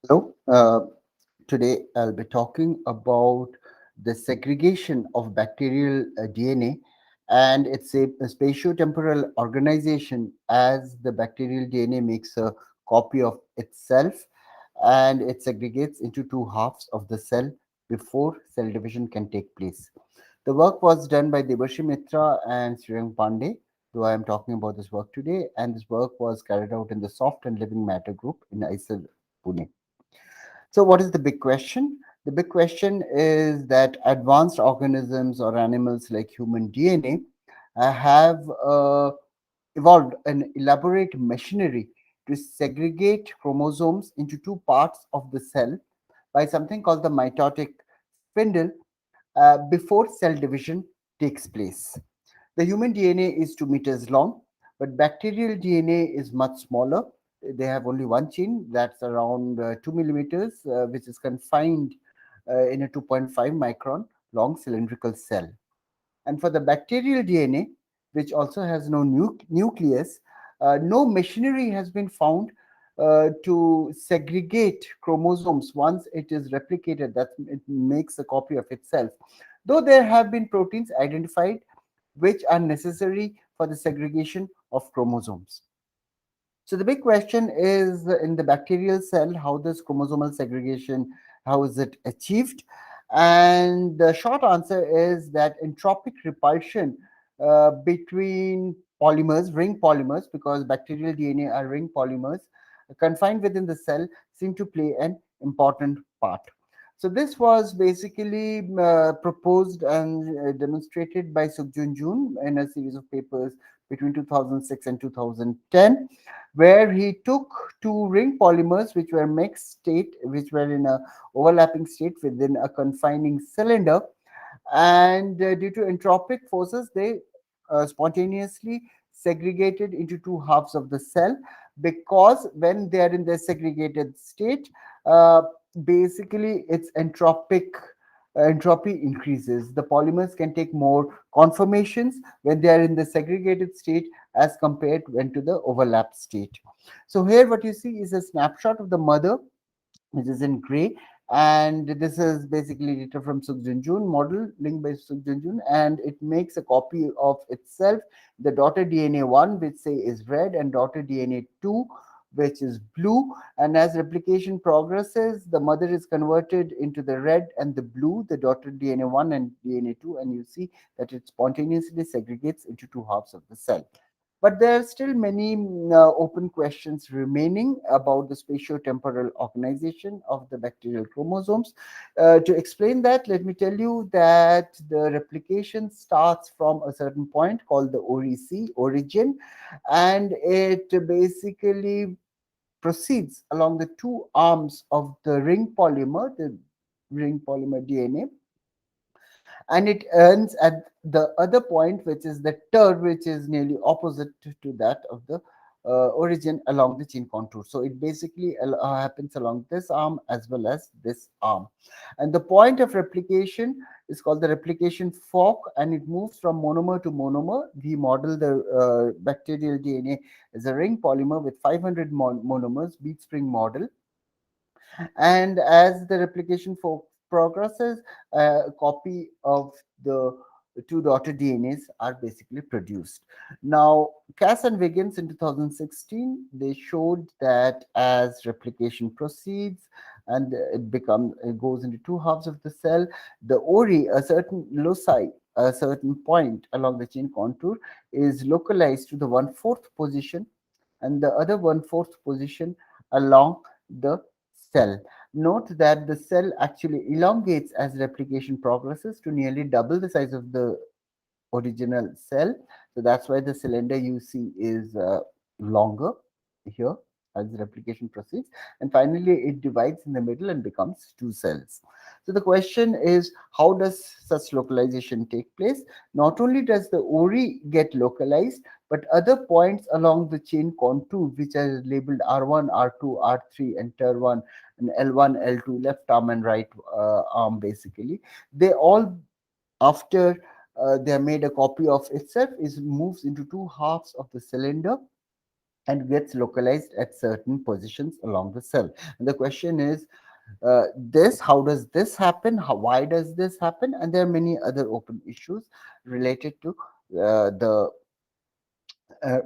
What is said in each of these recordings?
Hello. Today I'll be talking about the segregation of bacterial DNA, and it's a spatio-temporal organization as the bacterial DNA makes a copy of itself and it segregates into two halves of the cell before cell division can take place. The work was done by Debashi Mitra and Srirang Pandey, though I am talking about this work today, and this work was carried out in the Soft and Living Matter group in ISIL, Pune. So, what is the big question? The big question is that advanced organisms or animals like human DNA have evolved an elaborate machinery to segregate chromosomes into two parts of the cell by something called the mitotic spindle before cell division takes place. The human DNA is 2 meters long, but bacterial DNA is much smaller. They have only one chain that's around 2 millimeters, which is confined in a 2.5 micron long cylindrical cell. And for the bacterial DNA, which also has no nucleus, no machinery has been found to segregate chromosomes once it is replicated, that it makes a copy of itself. Though there have been proteins identified which are necessary for the segregation of chromosomes. So the big question is in the bacterial cell, how this chromosomal segregation, how is it achieved? And the short answer is that entropic repulsion between polymers, ring polymers, because bacterial DNA are ring polymers confined within the cell, seem to play an important part. So this was basically proposed and demonstrated by Sukhjun Jun in a series of papers between 2006 and 2010, where he took two ring polymers which were mixed state, which were in a overlapping state within a confining cylinder, and due to entropic forces, they spontaneously segregated into two halves of the cell, because when they are in their segregated state, uh, basically its entropy increases. The polymers can take more conformations when they are in the segregated state as compared when to the overlap state. So here what you see is a snapshot of the mother, which is in gray. And this is basically data from Sukhjun model linked by Sukhjun, and it makes a copy of itself. The daughter DNA1, which say is red, and daughter DNA2, which is blue. And as replication progresses, the mother is converted into the red and the blue, the daughter DNA1 and DNA2, and you see that it spontaneously segregates into two halves of the cell. But there are still many open questions remaining about the spatio-temporal organization of the bacterial chromosomes. To explain that, let me tell you that the replication starts from a certain point called the origin, and it basically proceeds along the two arms of the ring polymer DNA, and it ends at the other point, which is the third, which is nearly opposite to that of the origin along the chain contour. So it basically happens along this arm as well as this arm. And the point of replication is called the replication fork, and it moves from monomer to monomer. We model the bacterial DNA as a ring polymer with 500 monomers, bead spring model. And as the replication progresses, a copy of the two daughter DNAs are basically produced. Now, Cass and Wiggins in 2016, they showed that as replication proceeds and it goes into two halves of the cell, the ori, a certain loci, a certain point along the chain contour, is localized to the one-fourth position, and the other one-fourth position along the cell. Note that the cell actually elongates as replication progresses to nearly double the size of the original cell. So that's why the cylinder you see is longer here as the replication proceeds. And finally, it divides in the middle and becomes two cells. So the question is, how does such localization take place? Not only does the ori get localized, but other points along the chain contour, which are labeled R1, R2, R3, and TER1, and L1, L2, left arm and right arm, basically, they all, after they are made a copy of itself, is moves into two halves of the cylinder, and gets localized at certain positions along the cell. And the question is, how does this happen? Why does this happen? And there are many other open issues related to the uh,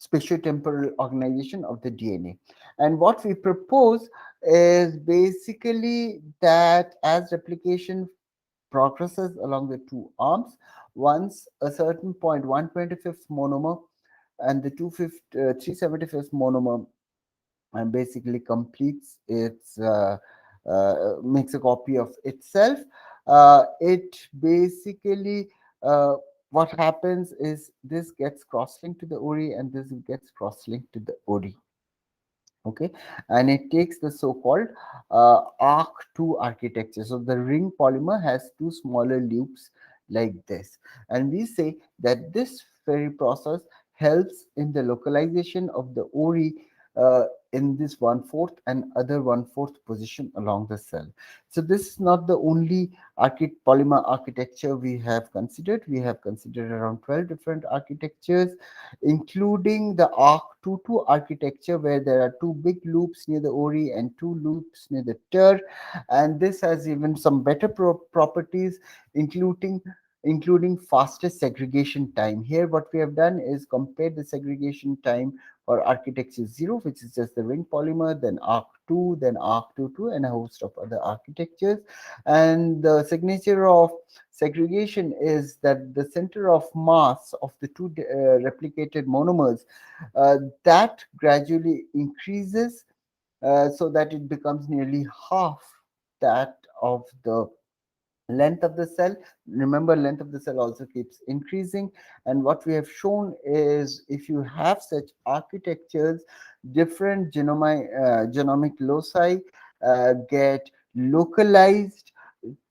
spatio-temporal organization of the DNA. And what we propose is basically that as replication progresses along the two arms, once a certain point, 125th monomer and the 375th monomer, and basically completes its makes a copy of itself. It basically what happens is this gets cross-linked to the ori and this gets cross-linked to the ori. Okay, and it takes the so-called arc2 architecture. So the ring polymer has two smaller loops like this, and we say that this very process helps in the localization of the ori uh, in this one-fourth and other one-fourth position along the cell. So this is not the only polymer architecture we have considered. We have considered around 12 different architectures, including the ARC22 architecture, where there are two big loops near the ori and two loops near the ter. And this has even some better properties, including faster segregation time. Here, what we have done is compare the segregation time for architecture 0, which is just the ring polymer, then ARC2, then ARC22, and a host of other architectures. And the signature of segregation is that the center of mass of the two replicated monomers that gradually increases so that it becomes nearly half that of the length of the cell. Remember, length of the cell also keeps increasing, and what we have shown is if you have such architectures, different genomic loci get localized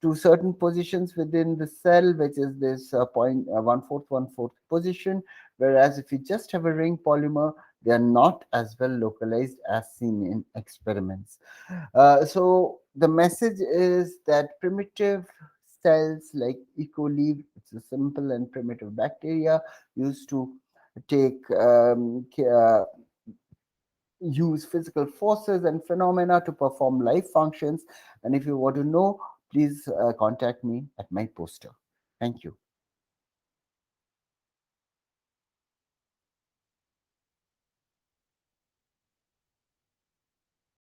to certain positions within the cell, which is this point one fourth position. Whereas if you just have a ring polymer, they are not as well localized as seen in experiments. So the message is that primitive cells like E. coli, it's a simple and primitive bacteria, used to take use physical forces and phenomena to perform life functions. And if you want to know, please contact me at my poster. Thank you.